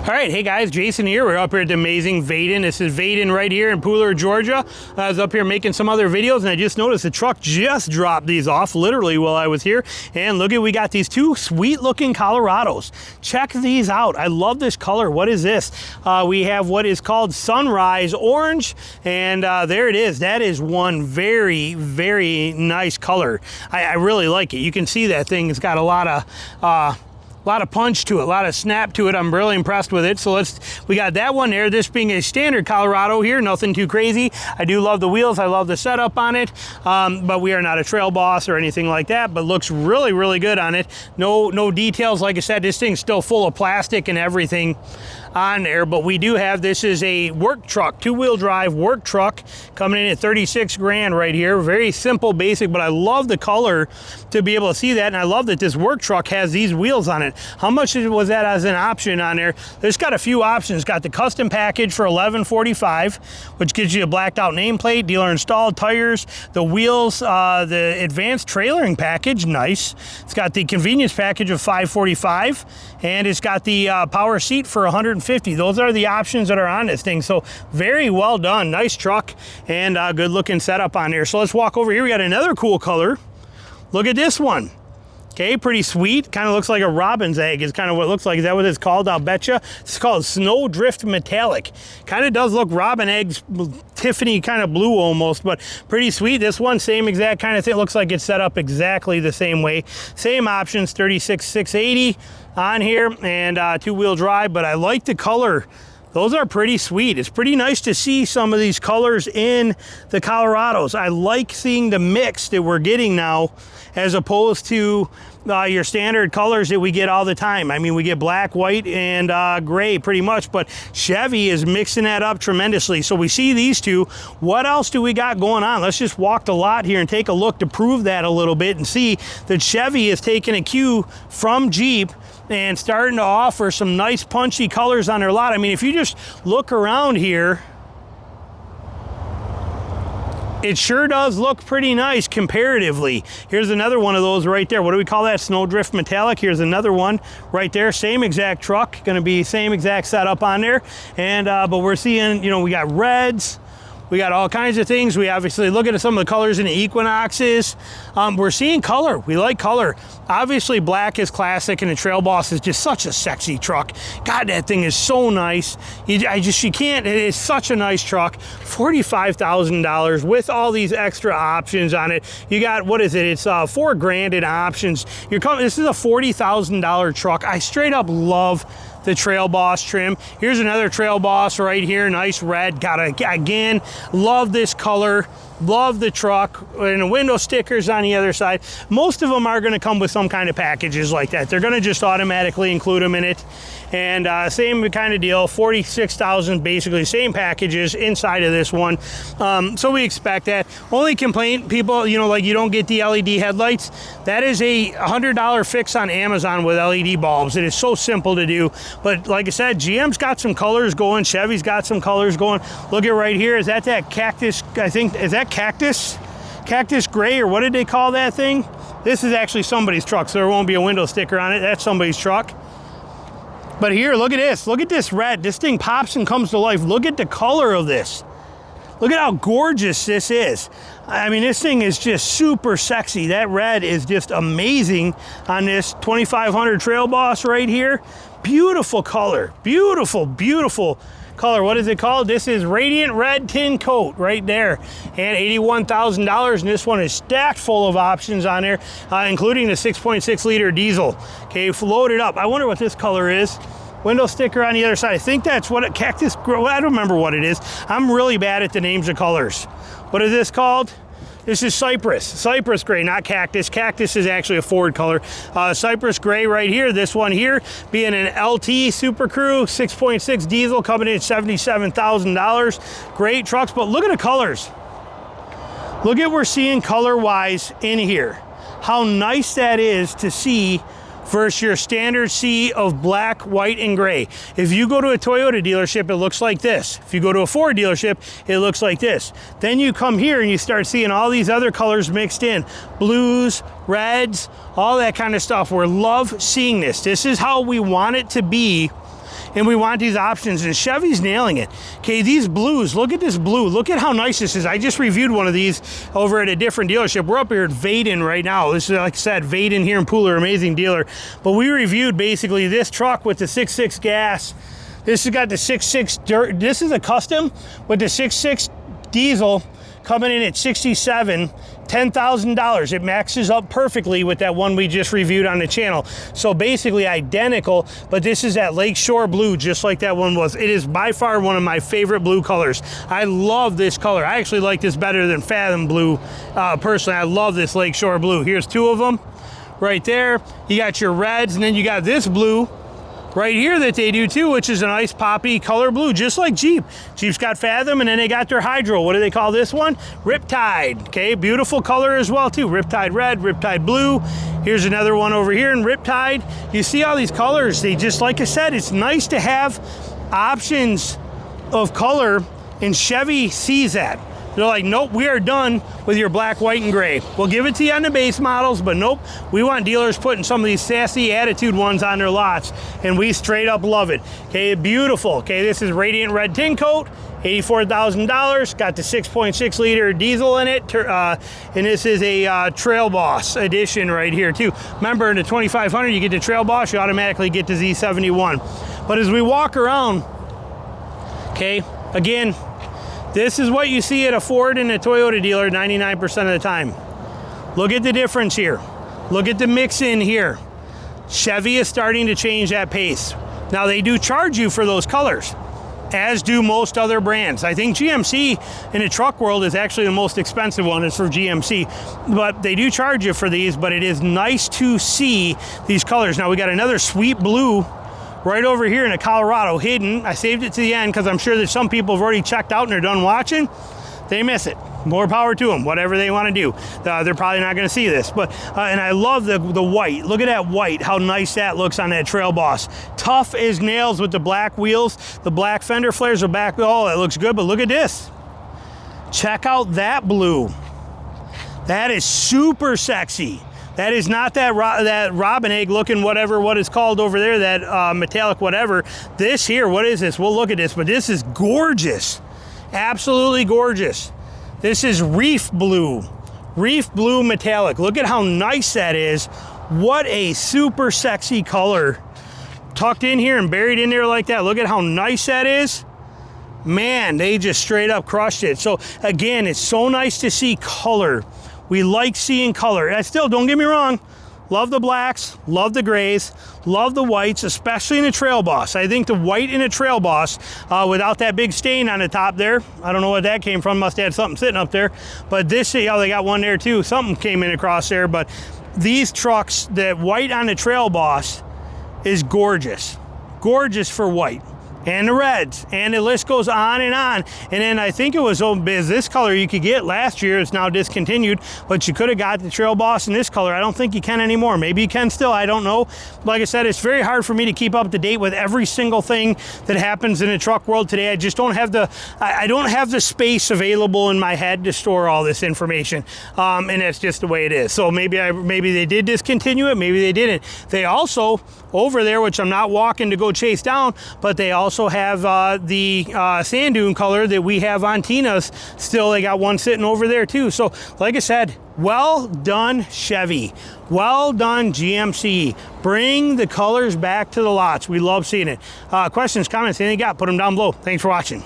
All right, hey guys, Jason here. We're up here at the amazing Vaden. This is Vaden right here in Pooler, Georgia. I was up here making some other videos and I just noticed the truck just dropped these off literally while I was here. And look at, we got these two sweet looking Silverados. Check these out. I love this color. What is this? We have what is called Sunrise Orange, and there it is. That is one very, very nice color. I really like it. You can see that thing. It's got a lot of punch to it, a lot of snap to it. I'm really impressed with it. So we got that one there. This being a standard Silverado here, nothing too crazy. I do love the wheels. I love the setup on it, but we are not a trail boss or anything like that, but looks really, really good on it. No details. Like I said, this thing's still full of plastic and everything on there, but we do have, this is a work truck, two-wheel drive work truck coming in at 36 grand right here. Very simple, basic, but I love the color to be able to see that, and I love that this work truck has these wheels on it. How much was that as an option on there? There's got a few options. Got the custom package for $1145, which gives you a blacked out nameplate, dealer installed tires, the wheels, the advanced trailering package, nice. It's got the convenience package of $545, and it's got the power seat for $150. Those are the options that are on this thing. So very well done, nice truck, and good looking setup on there. So let's walk over here. We got another cool color. Look at this one. Okay, pretty sweet. Kind of looks like a robin's egg is kind of what it looks like. Is that what it's called? I'll betcha. It's called Snowdrift Metallic. Kind of does look robin eggs, Tiffany kind of blue almost, but pretty sweet. This one, same exact kind of thing. It looks like it's set up exactly the same way. Same options, 36,680 on here, and two-wheel drive, but I like the color. Those are pretty sweet. It's pretty nice to see some of these colors in the Silverados. I like seeing the mix that we're getting now as opposed to your standard colors that we get all the time. I mean, we get black, white, and gray pretty much, but Chevy is mixing that up tremendously. So we see these two. What else do we got going on? Let's just walk the lot here and take a look to prove that a little bit and see that Chevy is taking a cue from Jeep and starting to offer some nice punchy colors on their lot. I mean, if you just look around here, it sure does look pretty nice comparatively. Here's another one of those right there. What do we call that? Snowdrift Metallic. Here's another one right there. Same exact truck, gonna be same exact setup on there. And but we're seeing, you know, we got reds, we got all kinds of things. We obviously look at some of the colors in the Equinoxes. We're seeing color. We like color. Obviously, black is classic, and the Trail Boss is just such a sexy truck. God, that thing is so nice. You can't. It is such a nice truck. $45,000 with all these extra options on it. You got, what is it? It's $4 grand in options. This is a $40,000 truck. I straight up love the Trail Boss trim. Here's another Trail Boss right here, nice red. Again, love this color, love the truck, and the window stickers on the other side. Most of them are going to come with some kind of packages like that. They're going to just automatically include them in it. And same kind of deal, $46,000, basically same packages inside of this one. So we expect that. Only complaint, people, you know, like you don't get the LED headlights. That is a $100 fix on Amazon with LED bulbs. It is so simple to do. But like I said, GM's got some colors going. Chevy's got some colors going. Look at right here. Is that cactus? I think, is that cactus? Cactus gray, or what did they call that thing? This is actually somebody's truck, so there won't be a window sticker on it. That's somebody's truck. But here, look at this. Look at this red. This thing pops and comes to life. Look at the color of this. Look at how gorgeous this is. I mean, this thing is just super sexy. That red is just amazing on this 2500 Trail Boss right here. Beautiful color. Beautiful, beautiful color. What is it called? This is Radiant Red Tin Coat right there, and $81,000, and this one is stacked full of options on there, including the 6.6 liter diesel. Okay, loaded up. I wonder what this color is. Window sticker on the other side. I think that's what cactus. I don't remember what it is. I'm really bad at the names of colors. What is this called? This is Cypress gray, not cactus. Cactus is actually a Ford color. Cypress gray right here. This one here being an LT Super Crew 6.6 diesel coming in at $77,000. Great trucks, but look at the colors. Look at what we're seeing color-wise in here. How nice that is to see versus your standard sea of black, white, and gray. If you go to a Toyota dealership, it looks like this. If you go to a Ford dealership, it looks like this. Then you come here and you start seeing all these other colors mixed in. Blues, reds, all that kind of stuff. We love seeing this. This is how we want it to be and we want these options, and Chevy's nailing it. Okay, these blues, look at this blue. Look at how nice this is. I just reviewed one of these over at a different dealership. We're up here at Vaden right now. This is, like I said, Vaden here in Pooler, amazing dealer. But we reviewed basically this truck with the 6.6 gas. This has got the 6.6 dirt. This is a custom with the 6.6 diesel coming in at 67, $10,000. It maxes up perfectly with that one we just reviewed on the channel. So basically identical, but this is that Lakeshore blue, just like that one was. It is by far one of my favorite blue colors. I love this color. I actually like this better than Fathom blue. Personally, I love this Lakeshore blue. Here's two of them right there. You got your reds, and then you got this blue right here that they do too, which is a nice poppy color blue, just like Jeep. Jeep's got Fathom, and then they got their Hydro. What do they call this one? Riptide. Okay, beautiful color as well too. Riptide red, Riptide blue. Here's another one over here in Riptide. You see all these colors. They just, like I said, it's nice to have options of color, and Chevy sees that. They're like, nope, we are done with your black, white, and gray. We'll give it to you on the base models, but nope, we want dealers putting some of these sassy attitude ones on their lots, and we straight up love it. Okay, beautiful. Okay, this is Radiant Red Tin Coat, $84,000, got the 6.6 liter diesel in it, and this is a Trail Boss edition right here too. Remember, in the 2500, you get the Trail Boss, you automatically get the Z71. But as we walk around, okay, again, this is what you see at a Ford and a Toyota dealer 99% of the time. Look at the difference here. Look at the mix in here. Chevy is starting to change that pace. Now, they do charge you for those colors, as do most other brands. I think GMC in the truck world is actually the most expensive one. It's for GMC, but they do charge you for these, but it is nice to see these colors. Now, we got another sweet blue right over here in a Colorado hidden. I saved it to the end because I'm sure that some people have already checked out and they're done watching. They miss it. More power to them, whatever they want to do. They're probably not going to see this, but and I love the white. Look at that white, how nice that looks on that Trail Boss. Tough as nails with the black wheels. The black fender flares are back. Oh, that looks good, but look at this. Check out that blue. That is super sexy. That is not that robin egg looking whatever, what it's called over there, that metallic whatever. This here, what is this? We'll look at this, but this is gorgeous. Absolutely gorgeous. This is Reef Blue. Reef Blue metallic. Look at how nice that is. What a super sexy color. Tucked in here and buried in there like that. Look at how nice that is. Man, they just straight up crushed it. So again, it's so nice to see color. We like seeing color. I still, don't get me wrong, love the blacks, love the grays, love the whites, especially in a Trail Boss. I think the white in a Trail Boss, without that big stain on the top there, I don't know what that came from, must have had something sitting up there, but this, yeah, they got one there too, something came in across there, but these trucks, the white on the Trail Boss is gorgeous. Gorgeous for white. And the reds, and the list goes on and on. And then I think it was this color you could get last year. It's now discontinued, but you could have got the Trail Boss in this color. I don't think you can anymore. Maybe you can still, I don't know. Like I said, it's very hard for me to keep up to date with every single thing that happens in the truck world today. I just don't have I don't have the space available in my head to store all this information. And that's just the way it is. So maybe they did discontinue it, maybe they didn't. They also, over there, which I'm not walking to go chase down, but they also have the sand dune color that we have on Tina's. Still, they got one sitting over there too. So like I said, well done Chevy, well done GMC. Bring the colors back to the lots. We love seeing it. Questions, comments, anything you got, put them down below. Thanks for watching.